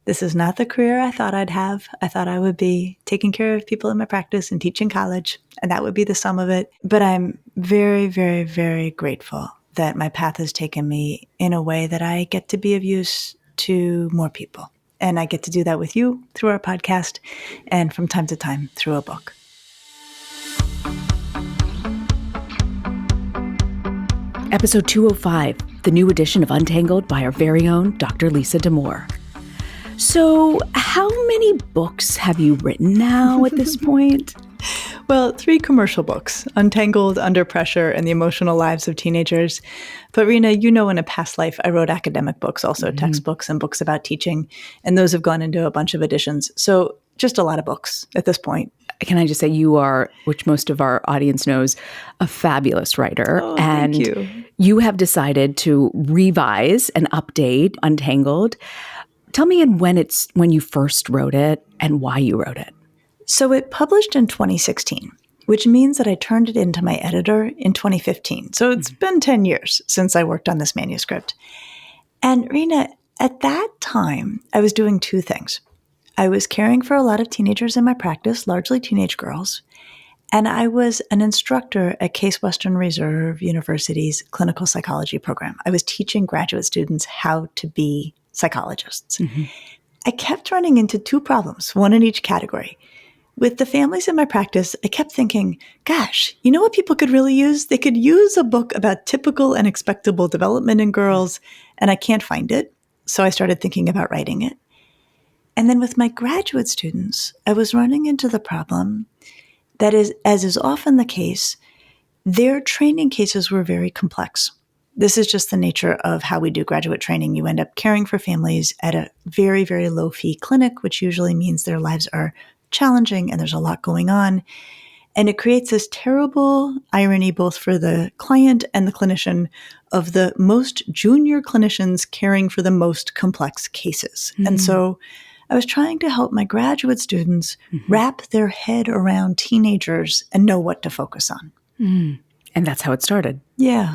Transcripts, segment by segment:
This is not the career I thought I'd have. I thought I would be taking care of people in my practice and teaching college, and that would be the sum of it. But I'm very, very, very grateful that my path has taken me in a way that I get to be of use to more people. And I get to do that with you through our podcast and from time to time through a book. Episode 205, the new edition of Untangled by our very own Dr. Lisa Damour. So how many books have you written now at this point? Well, 3 commercial books, Untangled, Under Pressure, and The Emotional Lives of Teenagers. But Rena, you know, in a past life, I wrote academic books, also textbooks and books about teaching, and those have gone into a bunch of editions. So just a lot of books at this point. Can I just say you are, which most of our audience knows, a fabulous writer. Oh, and thank you. You have decided to revise and update Untangled. Tell me when you first wrote it and why you wrote it. So it published in 2016, which means that I turned it into my editor in 2015. So it's been 10 years since I worked on this manuscript. And Rena, at that time, I was doing 2 things. I was caring for a lot of teenagers in my practice, largely teenage girls, and I was an instructor at Case Western Reserve University's clinical psychology program. I was teaching graduate students how to be psychologists. I kept running into 2 problems, one in each category. With the families in my practice, I kept thinking, gosh, you know what people could really use? They could use a book about typical and expectable development in girls, and I can't find it. So I started thinking about writing it. And then with my graduate students, I was running into the problem that is, as is often the case, their training cases were very complex. This is just the nature of how we do graduate training. You end up caring for families at a very, very low fee clinic, which usually means their lives are challenging and there's a lot going on. And it creates this terrible irony, both for the client and the clinician, of the most junior clinicians caring for the most complex cases. And so I was trying to help my graduate students wrap their head around teenagers and know what to focus on. And that's how it started. Yeah.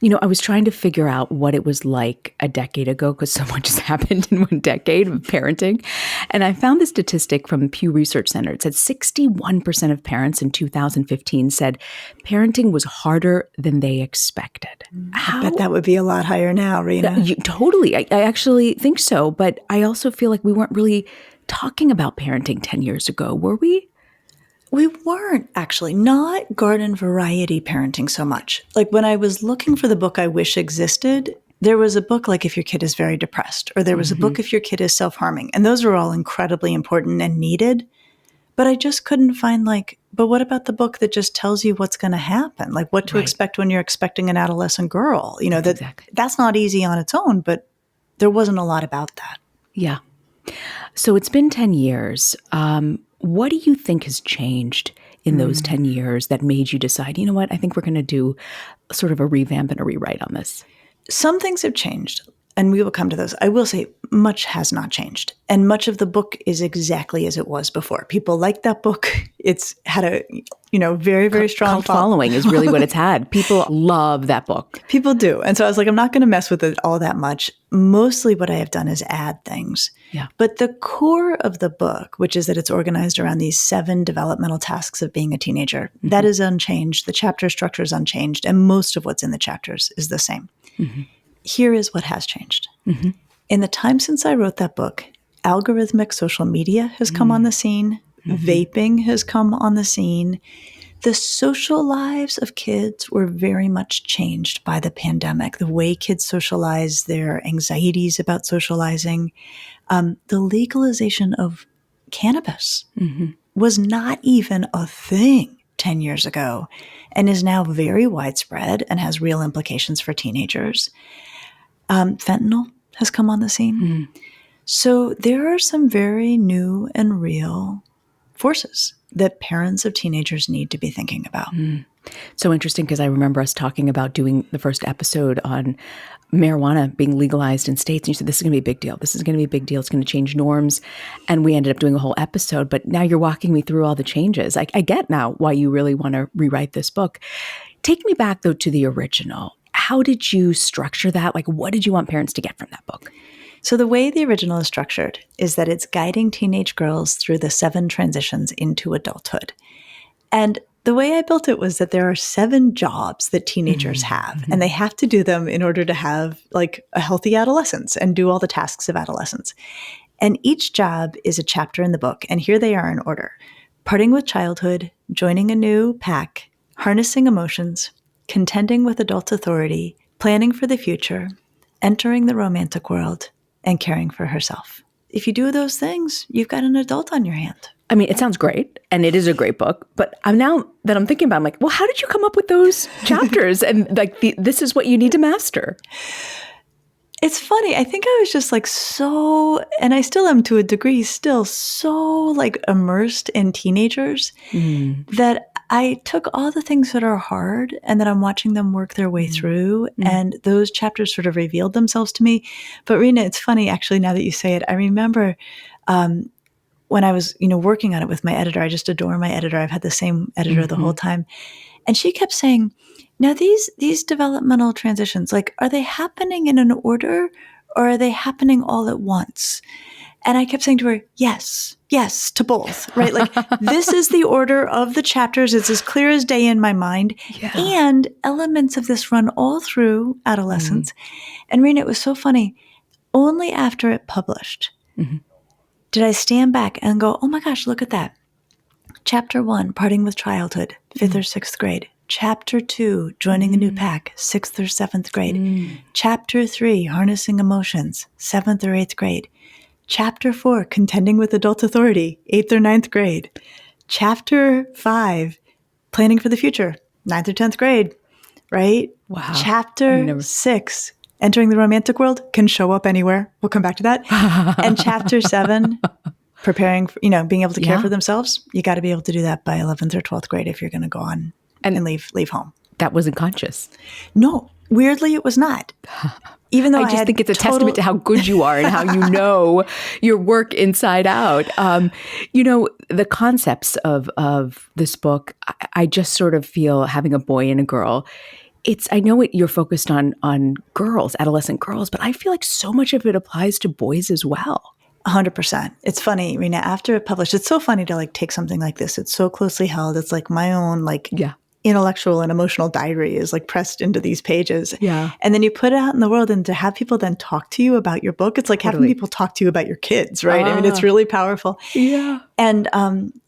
You know, I was trying to figure out what it was like a decade ago because so much has happened in one decade of parenting. And I found this statistic from Pew Research Center. It said 61% of parents in 2015 said parenting was harder than they expected. I bet that would be a lot higher now, Rena. Totally. I actually think so. But I also feel like we weren't really talking about parenting 10 years ago, were we? We weren't actually, not garden variety parenting so much. Like when I was looking for the book I wish existed, there was a book like If Your Kid is Very Depressed, or there was a book If Your Kid is Self-Harming. And those are all incredibly important and needed. But I just couldn't find but what about the book that just tells you what's going to happen? Like what to expect when you're expecting an adolescent girl? You know, that's not easy on its own, but there wasn't a lot about that. Yeah. So it's been 10 years. What do you think has changed in those 10 years that made you decide, you know what, I think we're going to do sort of a revamp and a rewrite on this? Some things have changed, and we will come to those. I will say much has not changed, and much of the book is exactly as it was before. People like that book. It's had a, very, very strong following is really what it's had. People love that book. People do. And so I was like, I'm not going to mess with it all that much. Mostly what I have done is add things. Yeah. But the core of the book, which is that it's organized around these 7 developmental tasks of being a teenager, that is unchanged. The chapter structure is unchanged. And most of what's in the chapters is the same. Here is what has changed. In the time since I wrote that book, algorithmic social media has come on the scene. Vaping has come on the scene. The social lives of kids were very much changed by the pandemic. The way kids socialize, their anxieties about socializing. The legalization of cannabis was not even a thing 10 years ago and is now very widespread and has real implications for teenagers. Fentanyl has come on the scene. So there are some very new and real forces that parents of teenagers need to be thinking about. So interesting, because I remember us talking about doing the first episode on marijuana being legalized in states. And you said, this is going to be a big deal. This is going to be a big deal. It's going to change norms. And we ended up doing a whole episode. But now you're walking me through all the changes. I get now why you really want to rewrite this book. Take me back, though, to the original. How did you structure that? Like, what did you want parents to get from that book? So the way the original is structured is that it's guiding teenage girls through the 7 transitions into adulthood. And the way I built it was that there are 7 jobs that teenagers have, and they have to do them in order to have like a healthy adolescence and do all the tasks of adolescence. And each job is a chapter in the book, and here they are in order: parting with childhood, joining a new pack, harnessing emotions, contending with adult authority, planning for the future, entering the romantic world, and caring for herself. If you do those things, you've got an adult on your hand. I mean, it sounds great, and it is a great book. But now that I'm thinking about it, I'm like, well, how did you come up with those chapters? And like, this is what you need to master. It's funny. I think I was just like so, and I still am to a degree, still so like immersed in teenagers that I took all the things that are hard and that I'm watching them work their way through. And those chapters sort of revealed themselves to me. But Rena, it's funny, actually, now that you say it, I remember when I was, working on it with my editor. I just adore my editor. I've had the same editor the whole time. And she kept saying, now these developmental transitions, like, are they happening in an order or are they happening all at once? And I kept saying to her, yes to both, right? Like, this is the order of the chapters. It's as clear as day in my mind. Yeah. And elements of this run all through adolescence. And Rena, it was so funny. Only after it published did I stand back and go, oh my gosh, look at that. Chapter 1, parting with childhood, 5th or 6th grade. Chapter 2, joining a new pack, 6th or 7th grade. Chapter 3, harnessing emotions, 7th or 8th grade. Chapter 4, contending with adult authority, 8th or 9th grade. Chapter 5, planning for the future, 9th or 10th grade, right? Wow. Chapter 6, entering the romantic world, can show up anywhere. We'll come back to that. And Chapter 7, preparing for, being able to care for themselves. You got to be able to do that by 11th or 12th grade if you're going to go on and leave home. That wasn't conscious. No, weirdly, it was not. Even though I just think it's a testament to how good you are and how you know your work inside out. The concepts of this book, I just sort of feel, having a boy and a girl, I know you're focused on girls, adolescent girls, but I feel like so much of it applies to boys as well. 100%. It's funny, Rena, after it published, it's so funny to like take something like this. It's so closely held. It's like my own intellectual and emotional diary is like pressed into these pages. Yeah. And then you put it out in the world, and to have people then talk to you about your book, it's like having people talk to you about your kids, right? I mean, it's really powerful. Yeah. And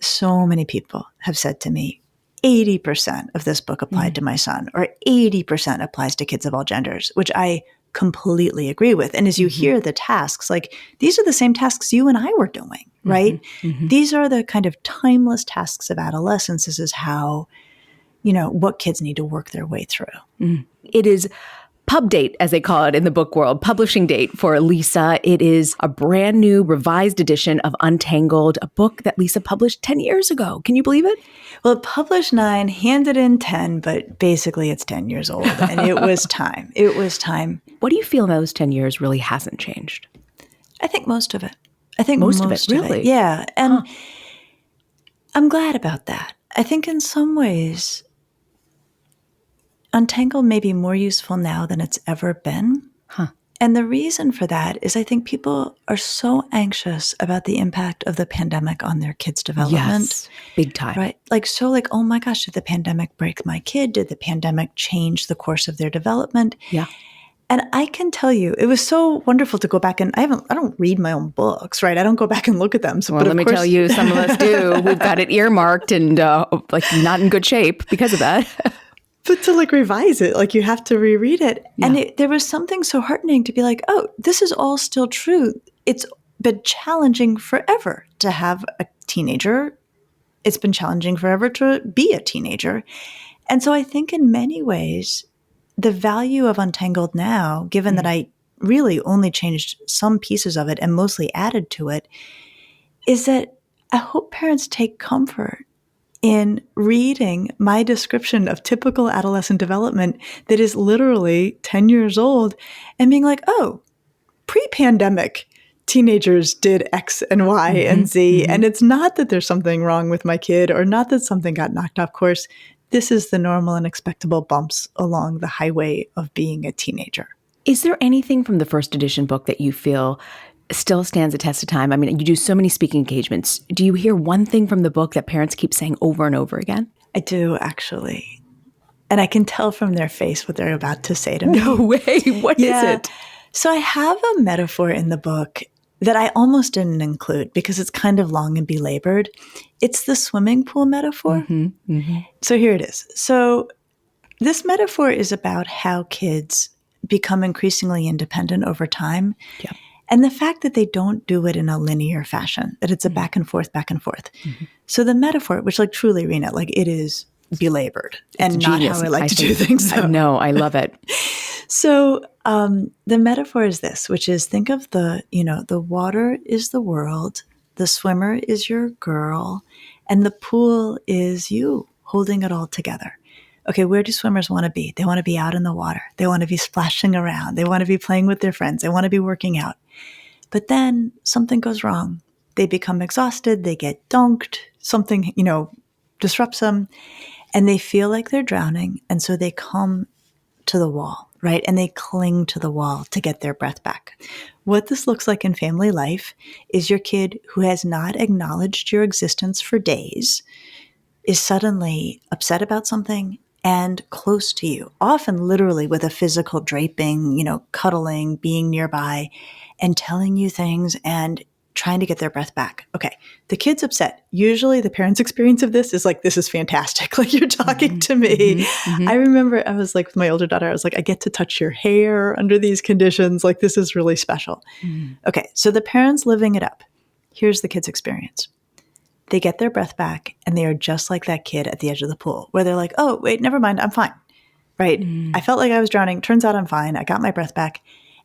so many people have said to me, 80% of this book applied to my son, or 80% applies to kids of all genders, which I completely agree with. And as you hear the tasks, like, these are the same tasks you and I were doing, right? These are the kind of timeless tasks of adolescence. This is how, what kids need to work their way through. It is pub date, as they call it in the book world, publishing date for Lisa. It is a brand new revised edition of Untangled, a book that Lisa published 10 years ago. Can you believe it? Well, it published 9, handed in 10, but basically it's 10 years old. And it was time. It was time. What do you feel in those 10 years really hasn't changed? I think most of it. I think most of it, really? Yeah. And I'm glad about that. I think in some ways, Untangled may be more useful now than it's ever been. And the reason for that is I think people are so anxious about the impact of the pandemic on their kids' development. Yes, big time. Right? Oh my gosh, did the pandemic break my kid? Did the pandemic change the course of their development? Yeah. And I can tell you, it was so wonderful to go back and I don't read my own books, right? I don't go back and look at them. So, well, let me tell you, some of us do. We've got it earmarked and not in good shape because of that. But to revise it, you have to reread it. Yeah. And there was something so heartening to be like, oh, this is all still true. It's been challenging forever to have a teenager. It's been challenging forever to be a teenager. And so I think in many ways, the value of Untangled now, given that I really only changed some pieces of it and mostly added to it, is that I hope parents take comfort in reading my description of typical adolescent development that is literally 10 years old and being like, oh, pre-pandemic, teenagers did X and Y and Z. And it's not that there's something wrong with my kid or not that something got knocked off course. This is the normal and expectable bumps along the highway of being a teenager. Is there anything from the first edition book that you feel still stands the test of time? I mean, you do so many speaking engagements. Do you hear one thing from the book that parents keep saying over and over again? I do, actually. And I can tell from their face what they're about to say to me. No way. What is it? So I have a metaphor in the book that I almost didn't include because it's kind of long and belabored. It's the swimming pool metaphor. So here it is. So this metaphor is about how kids become increasingly independent over time. Yeah. And the fact that they don't do it in a linear fashion, that it's a back and forth, back and forth. So the metaphor, which like truly, Rena, like it is belabored and not how I like to do things. So. No, I love it. So the metaphor is this, which is think of the water is the world, the swimmer is your girl, and the pool is you holding it all together. Okay, where do swimmers want to be? They want to be out in the water. They want to be splashing around. They want to be playing with their friends. They want to be working out. But then something goes wrong. They become exhausted. They get dunked. Something, disrupts them. And they feel like they're drowning. And so they come to the wall, right? And they cling to the wall to get their breath back. What this looks like in family life is your kid who has not acknowledged your existence for days is suddenly upset about something and close to you, often literally with a physical draping, cuddling, being nearby, and telling you things and trying to get their breath back. Okay, the kid's upset. Usually the parent's experience of this is like, this is fantastic. Like you're talking to me. I remember I was like with my older daughter, I was like, I get to touch your hair under these conditions. Like this is really special. Okay, so the parent's living it up. Here's the kid's experience. They get their breath back and they are just like that kid at the edge of the pool where they're like, oh, wait, never mind. I'm fine. Right? I felt like I was drowning. Turns out I'm fine. I got my breath back.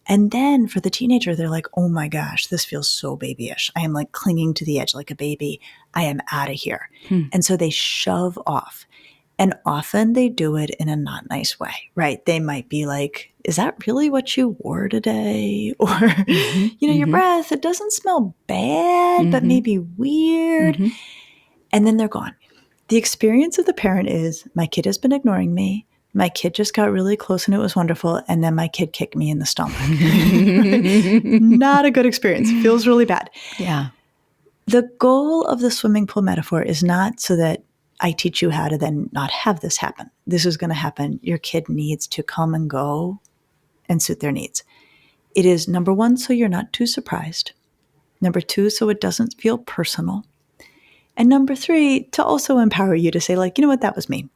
And then for the teenager, they're like, oh my gosh, this feels so babyish. I am like clinging to the edge like a baby. I am out of here. And so they shove off. And often they do it in a not nice way, right? They might be like, is that really what you wore today? Or, your breath, it doesn't smell bad, but maybe weird. And then they're gone. The experience of the parent is, my kid has been ignoring me. My kid just got really close and it was wonderful. And then my kid kicked me in the stomach. Not a good experience. Feels really bad. Yeah. The goal of the swimming pool metaphor is not so that I teach you how to then not have this happen. This is going to happen. Your kid needs to come and go and suit their needs. It is, number one, so you're not too surprised. Number two, so it doesn't feel personal. And number three, to also empower you to say like, you know what, that was mean.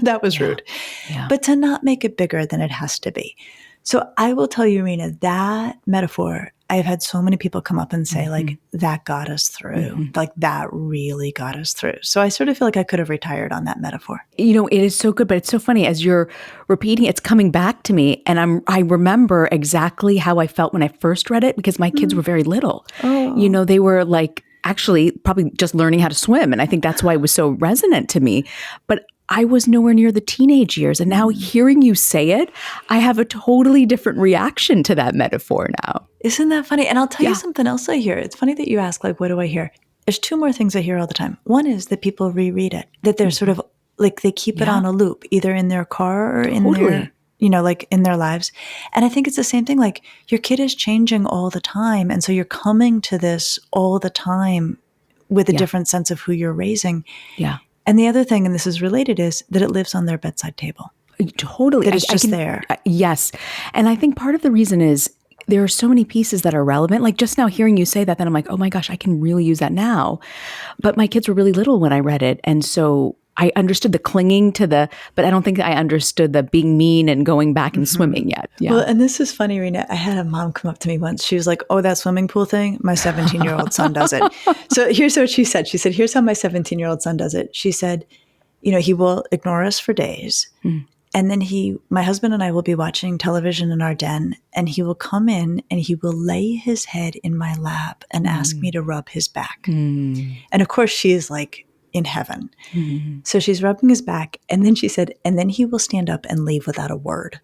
That was rude. Yeah. But to not make it bigger than it has to be. So I will tell you, Rena, that metaphor, I've had so many people come up and say like, that got us through. Like that really got us through. So I sort of feel like I could have retired on that metaphor. It is so good, but it's so funny as you're repeating, it's coming back to me. And I remember exactly how I felt when I first read it because my kids were very little. They were like, actually probably just learning how to swim. And I think that's why it was so resonant to me. But I was nowhere near the teenage years. And now hearing you say it, I have a totally different reaction to that metaphor now. Isn't that funny? And I'll tell you something else I hear. It's funny that you ask, like, what do I hear? There's two more things I hear all the time. One is that people reread it, that they're sort of like they keep it on a loop, either in their car or in their like in their lives. And I think it's the same thing. Like your kid is changing all the time. And so you're coming to this all the time with a different sense of who you're raising. Yeah. And the other thing, and this is related, is that it lives on their bedside table. Totally. That it's just there. Yes. And I think part of the reason is there are so many pieces that are relevant. Like just now hearing you say that, then I'm like, oh my gosh, I can really use that now. But my kids were really little when I read it. And so I understood the clinging to but I don't think I understood the being mean and going back and swimming yet. Yeah. Well, and this is funny, Rena. I had a mom come up to me once. She was like, oh, that swimming pool thing, my 17-year-old son does it. So here's what she said. She said, here's how my 17-year-old son does it. She said, he will ignore us for days. And then my husband and I will be watching television in our den, and he will come in and he will lay his head in my lap and ask me to rub his back. And of course, she is like, in heaven. So she's rubbing his back. And then she said, and then he will stand up and leave without a word.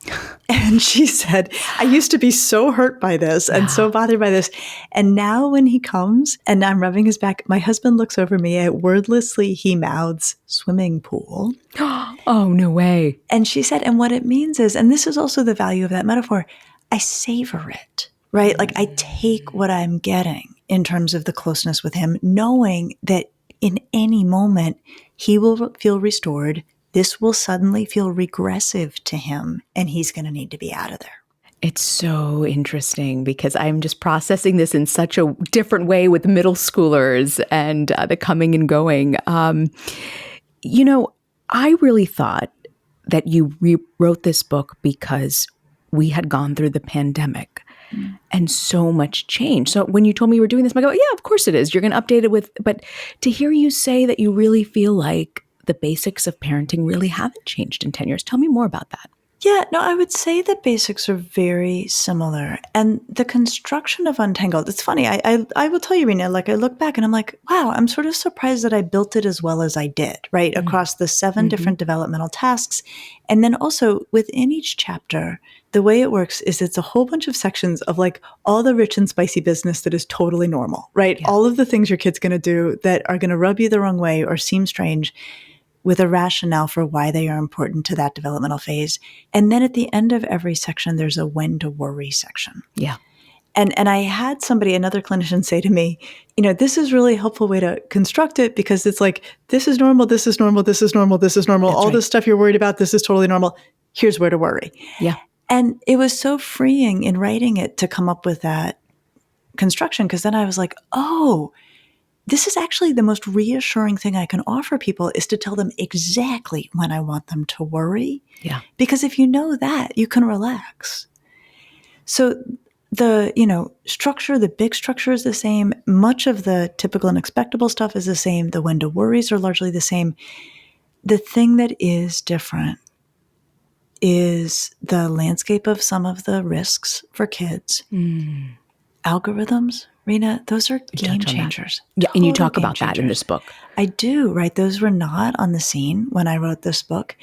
And she said, I used to be so hurt by this and so bothered by this. And now when he comes and I'm rubbing his back, my husband looks over me and wordlessly he mouths swimming pool. Oh, no way. And she said, and what it means is, and this is also the value of that metaphor, I savor it, right? Like I take what I'm getting in terms of the closeness with him, knowing that in any moment he will feel restored. This will suddenly feel regressive to him, and he's going to need to be out of there. It's so interesting because I'm just processing this in such a different way with middle schoolers and the coming and going. I really thought that you rewrote this book because we had gone through the pandemic and so much change. So when you told me you were doing this, I go, yeah, of course it is. You're going to update it but to hear you say that you really feel like the basics of parenting really haven't changed in 10 years. Tell me more about that. Yeah, no, I would say the basics are very similar. And the construction of Untangled, it's funny. I will tell you, Rena, like I look back and I'm like, wow, I'm sort of surprised that I built it as well as I did, right? Across the 7 different developmental tasks. And then also within each chapter, the way it works is it's a whole bunch of sections of like all the rich and spicy business that is totally normal, right? Yeah. All of the things your kid's going to do that are going to rub you the wrong way or seem strange, with a rationale for why they are important to that developmental phase. And then at the end of every section, there's a when to worry section. Yeah. And I had another clinician say to me, this is really a helpful way to construct it because it's like, this is normal, this is normal, this is normal, this is normal. That's all right. This stuff you're worried about, this is totally normal. Here's where to worry. Yeah. And it was so freeing in writing it to come up with that construction because then I was like, oh, this is actually the most reassuring thing I can offer people is to tell them exactly when I want them to worry. Yeah. Because if you know that, you can relax. So the, structure, the big structure is the same. Much of the typical and expectable stuff is the same. The when to worries are largely the same. The thing that is different is the landscape of some of the risks for kids. Algorithms, Rena, those are game changers. Yeah, and you talk about that in this book. I do, right? Those were not on the scene when I wrote this book.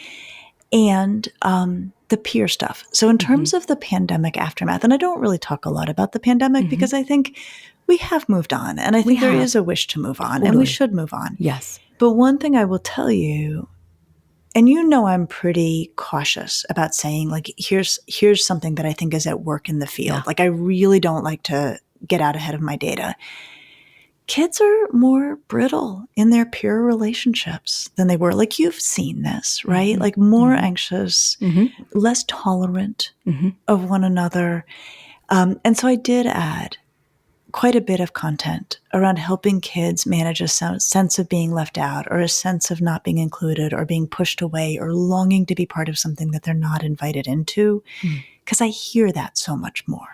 And the peer stuff. So in terms of the pandemic aftermath, and I don't really talk a lot about the pandemic because I think we have moved on. And I think there is a wish to move on, and we should move on. Yes. But one thing I will tell you, and I'm pretty cautious about saying, like, here's something that I think is at work in the field. Yeah. Like, I really don't like to get out ahead of my data. Kids are more brittle in their peer relationships than they were. Like, you've seen this, right? Like, more anxious, less tolerant of one another. And so I did add quite a bit of content around helping kids manage a sense of being left out or a sense of not being included or being pushed away or longing to be part of something that they're not invited into. Because I hear that so much more.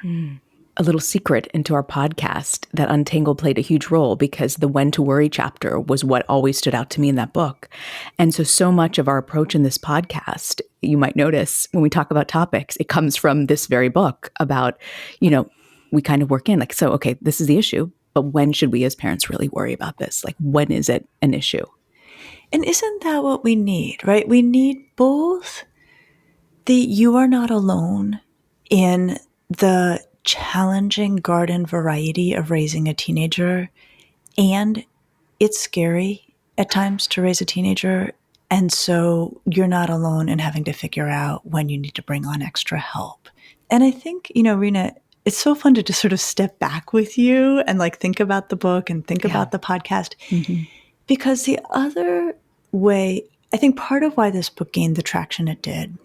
A little secret into our podcast that Untangled played a huge role because the when to worry chapter was what always stood out to me in that book. And so much of our approach in this podcast, you might notice when we talk about topics, it comes from this very book about, we kind of work in like, so, okay, this is the issue, but when should we as parents really worry about this? Like, when is it an issue? And isn't that what we need, right? We need both you are not alone in the challenging garden variety of raising a teenager, and it's scary at times to raise a teenager. And so you're not alone in having to figure out when you need to bring on extra help. And I think, Rena, it's so fun to just sort of step back with you and like think about the book and think about the podcast. Because the other way, I think part of why this book gained the traction it did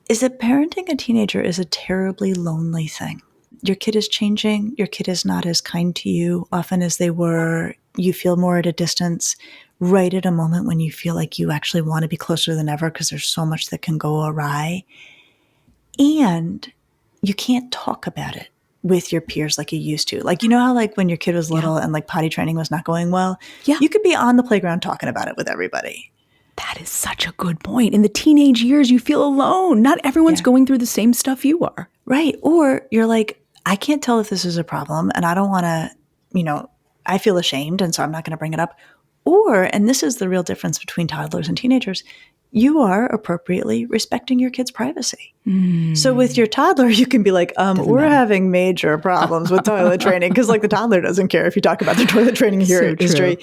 is that parenting a teenager is a terribly lonely thing. Your kid is changing. Your kid is not as kind to you often as they were. You feel more at a distance right at a moment when you feel like you actually want to be closer than ever because there's so much that can go awry. And you can't talk about it with your peers like you used to. Like, how like when your kid was little and like potty training was not going well, you could be on the playground talking about it with everybody. That is such a good point. In the teenage years, you feel alone. Not everyone's going through the same stuff you are. Right. Or you're like, I can't tell if this is a problem and I don't want to, I feel ashamed and so I'm not going to bring it up. Or, and this is the real difference between toddlers and teenagers, you are appropriately respecting your kid's privacy. So with your toddler, you can be like, we're having major problems with toilet training because like the toddler doesn't care if you talk about their toilet training history.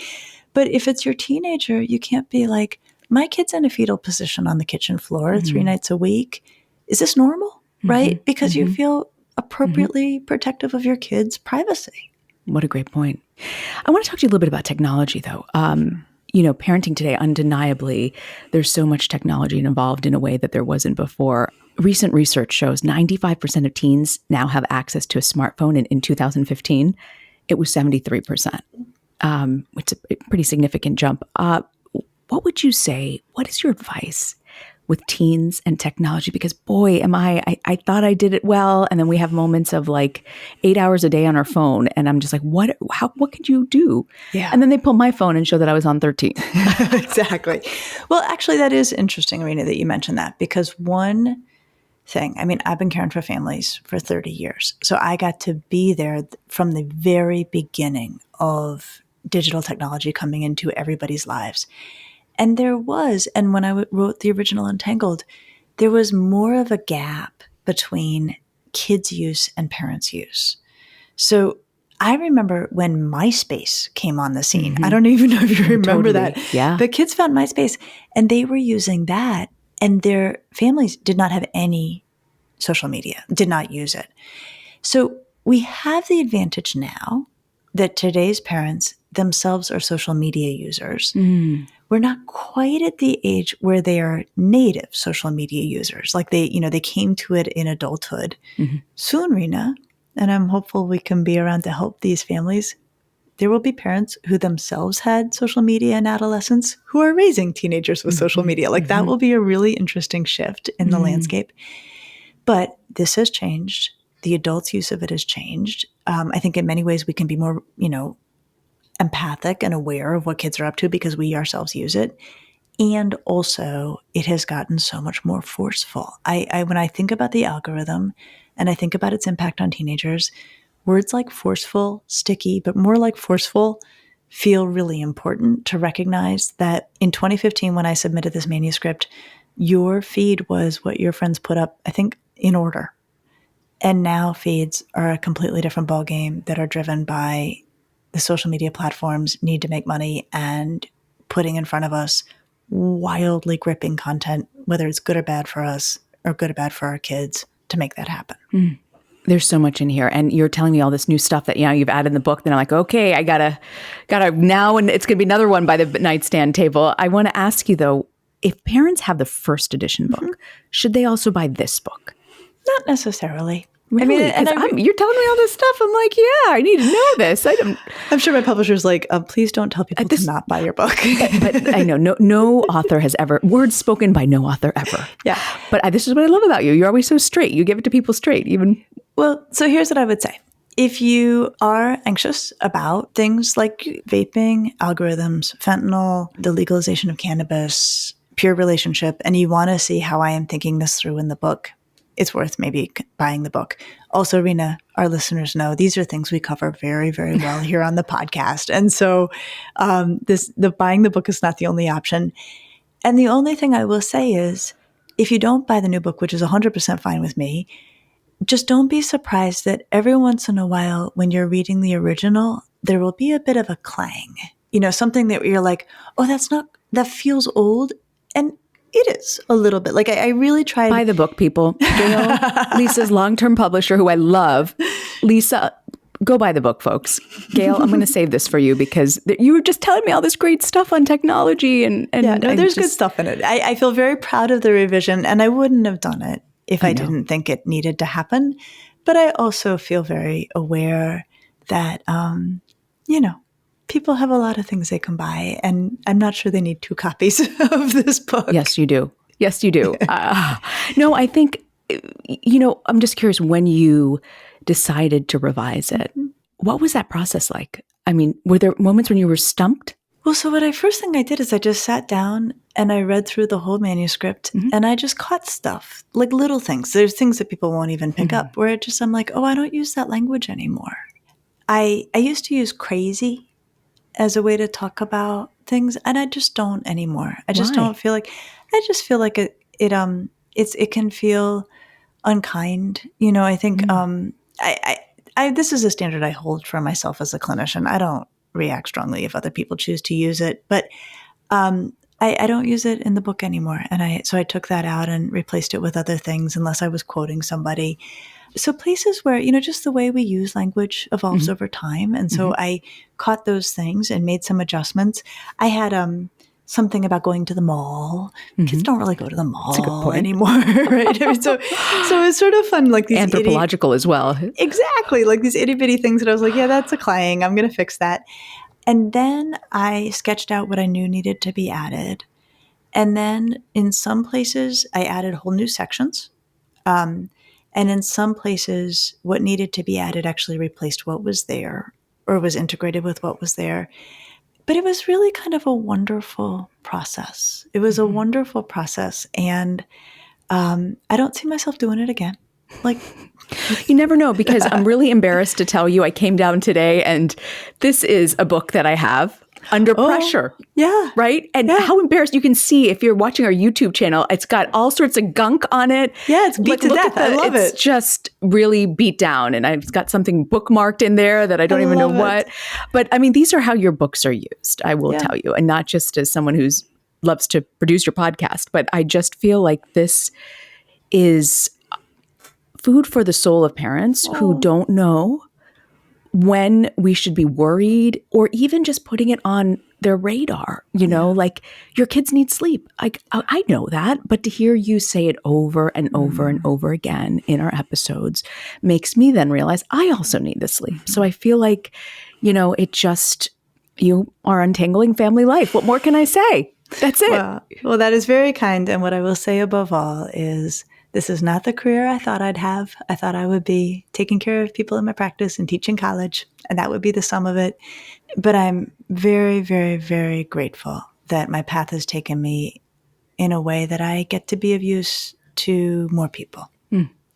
But if it's your teenager, you can't be like, my kid's in a fetal position on the kitchen floor 3 nights a week. Is this normal? right? Because you feel appropriately protective of your kids' privacy. What a great point. I want to talk to you a little bit about technology, though. Parenting today, undeniably, there's so much technology involved in a way that there wasn't before. Recent research shows 95% of teens now have access to a smartphone. And in 2015, it was 73%. It's a pretty significant jump. What would you say? What is your advice with teens and technology? Because boy, I thought I did it well. And then we have moments of like 8 hours a day on our phone. And I'm just like, what could you do? Yeah. And then they pull my phone and show that I was on 13. Exactly. Well, actually, that is interesting, Rena, that you mentioned that, because one thing, I've been caring for families for 30 years. So I got to be there from the very beginning of digital technology coming into everybody's lives. And when I wrote the original Untangled, there was more of a gap between kids' use and parents' use. So I remember when MySpace came on the scene. I don't even know if you remember that. Yeah. The kids found MySpace and they were using that, and their families did not have any social media, did not use it. So we have the advantage now that today's parents themselves are social media users. We're not quite at the age where they are native social media users. Like they came to it in adulthood. Soon, Rena, and I'm hopeful we can be around to help these families. There will be parents who themselves had social media in adolescence who are raising teenagers with social media. Like that will be a really interesting shift in the landscape. But this has changed. The adults' use of it has changed. I think in many ways we can be more, empathic and aware of what kids are up to because we ourselves use it. And also it has gotten so much more forceful. When I think about the algorithm and I think about its impact on teenagers, words like forceful, sticky, but more like forceful feel really important to recognize that in 2015, when I submitted this manuscript, your feed was what your friends put up, I think, in order. And now feeds are a completely different ballgame that are driven by the social media platforms need to make money and putting in front of us wildly gripping content, whether it's good or bad for us or good or bad for our kids, to make that happen. There's so much in here. And you're telling me all this new stuff that, you've added in the book. Then I'm like, okay, I gotta now, and it's going to be another one by the nightstand table. I want to ask you though, if parents have the first edition book, should they also buy this book? Not necessarily. Really? You're telling me all this stuff. I'm like, yeah, I need to know this. I'm sure my publisher's like, please don't tell people to not buy your book. but I know no author has ever, words spoken by no author ever. Yeah. But this is what I love about you. You're always so straight. You give it to people straight, even. Well, so here's what I would say. If you are anxious about things like vaping, algorithms, fentanyl, the legalization of cannabis, pure relationship, and you want to see how I am thinking this through in the book, it's worth maybe buying the book. Also, Rena, our listeners know these are things we cover very, very well here on the podcast. And so the buying the book is not the only option. And the only thing I will say is, if you don't buy the new book, which is 100% fine with me, just don't be surprised that every once in a while when you're reading the original, there will be a bit of a clang. Something that you're like, oh, that feels old. And it is a little bit. Like I really tried. Buy the book, people. Gail, Lisa's long-term publisher, who I love. Lisa, go buy the book, folks. Gail, I'm going to save this for you because you were just telling me all this great stuff on technology. And yeah, no, there's good stuff in it. I feel very proud of the revision, and I wouldn't have done it if I didn't think it needed to happen. But I also feel very aware that, people have a lot of things they can buy, and I'm not sure they need 2 copies of this book. Yes, you do. Yes, you do. No, I think, I'm just curious, when you decided to revise it, what was that process like? Were there moments when you were stumped? Well, so first thing I did is I just sat down and I read through the whole manuscript and I just caught stuff, like little things. There's things that people won't even pick up where I'm like, oh, I don't use that language anymore. I used to use crazy as a way to talk about things, and I just don't anymore. I just don't feel like, I just feel like it can feel unkind. I think this is a standard I hold for myself as a clinician. I don't react strongly if other people choose to use it. But I don't use it in the book anymore. And so I took that out and replaced it with other things unless I was quoting somebody. So places where, just the way we use language evolves over time. And so I caught those things and made some adjustments. I had something about going to the mall. Kids don't really go to the mall anymore, right? I mean, so it's sort of fun, like these anthropological as well. Exactly, like these itty bitty things that I was like, yeah, that's a clang. I'm going to fix that. And then I sketched out what I knew needed to be added. And then in some places, I added whole new sections. And in some places, what needed to be added actually replaced what was there or was integrated with what was there. But it was really kind of a wonderful process. It was a wonderful process. And I don't see myself doing it again. Like, you never know, because I'm really embarrassed to tell you I came down today and this is a book that I have under pressure. Yeah. Right? And how embarrassed you can see if you're watching our YouTube channel, it's got all sorts of gunk on it. Yeah, it's beat to death. I love it. It's just really beat down. And I've got something bookmarked in there that I don't even know what. But I mean, these are how your books are used, I will tell you. And not just as someone who's loves to produce your podcast, but I just feel like this is food for the soul of parents who don't know when we should be worried or even just putting it on their radar, like your kids need sleep. I know that, but to hear you say it over and over and over again in our episodes makes me then realize I also need the sleep. So I feel like, you are untangling family life. What more can I say? That's it. Well, that is very kind. And what I will say above all is this is not the career I thought I'd have. I thought I would be taking care of people in my practice and teaching college, and that would be the sum of it. But I'm very, very, very grateful that my path has taken me in a way that I get to be of use to more people.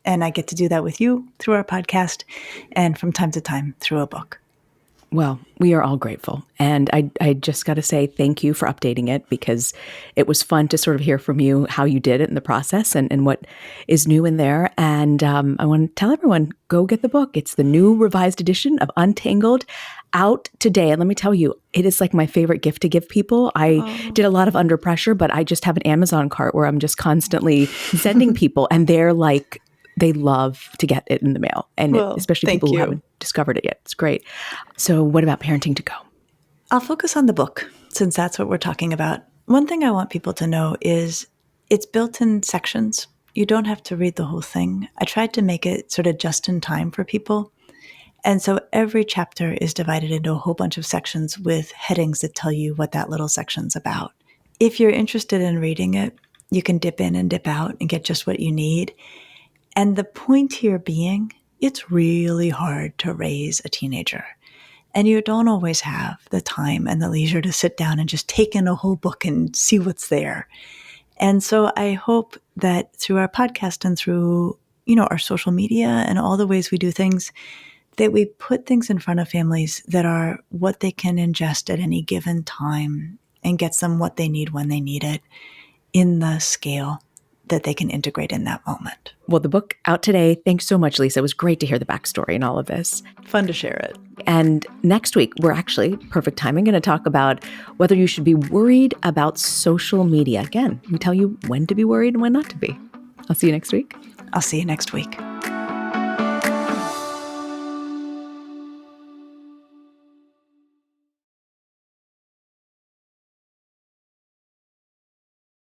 And I get to do that with you through our podcast and from time to time through a book. Well, we are all grateful. And I just got to say thank you for updating it, because it was fun to sort of hear from you how you did it in the process and what is new in there. And I want to tell everyone, go get the book. It's the new revised edition of Untangled, out today. And let me tell you, it is like my favorite gift to give people. I did a lot of Under Pressure, but I just have an Amazon cart where I'm just constantly sending people, and they're like, they love to get it in the mail, and especially people who haven't discovered it yet. It's great. So what about Parenting to Go? I'll focus on the book, since that's what we're talking about. One thing I want people to know is it's built in sections. You don't have to read the whole thing. I tried to make it sort of just in time for people. And so every chapter is divided into a whole bunch of sections with headings that tell you what that little section's about. If you're interested in reading it, you can dip in and dip out and get just what you need. And the point here being, it's really hard to raise a teenager. And you don't always have the time and the leisure to sit down and just take in a whole book and see what's there. And so I hope that through our podcast and through, our social media and all the ways we do things, that we put things in front of families that are what they can ingest at any given time and gets them what they need when they need it in the scale that they can integrate in that moment. Well, the book out today. Thanks so much, Lisa. It was great to hear the backstory and all of this. Fun to share it. And next week, we're actually, perfect timing, going to talk about whether you should be worried about social media. Again, we tell you when to be worried and when not to be. I'll see you next week. I'll see you next week.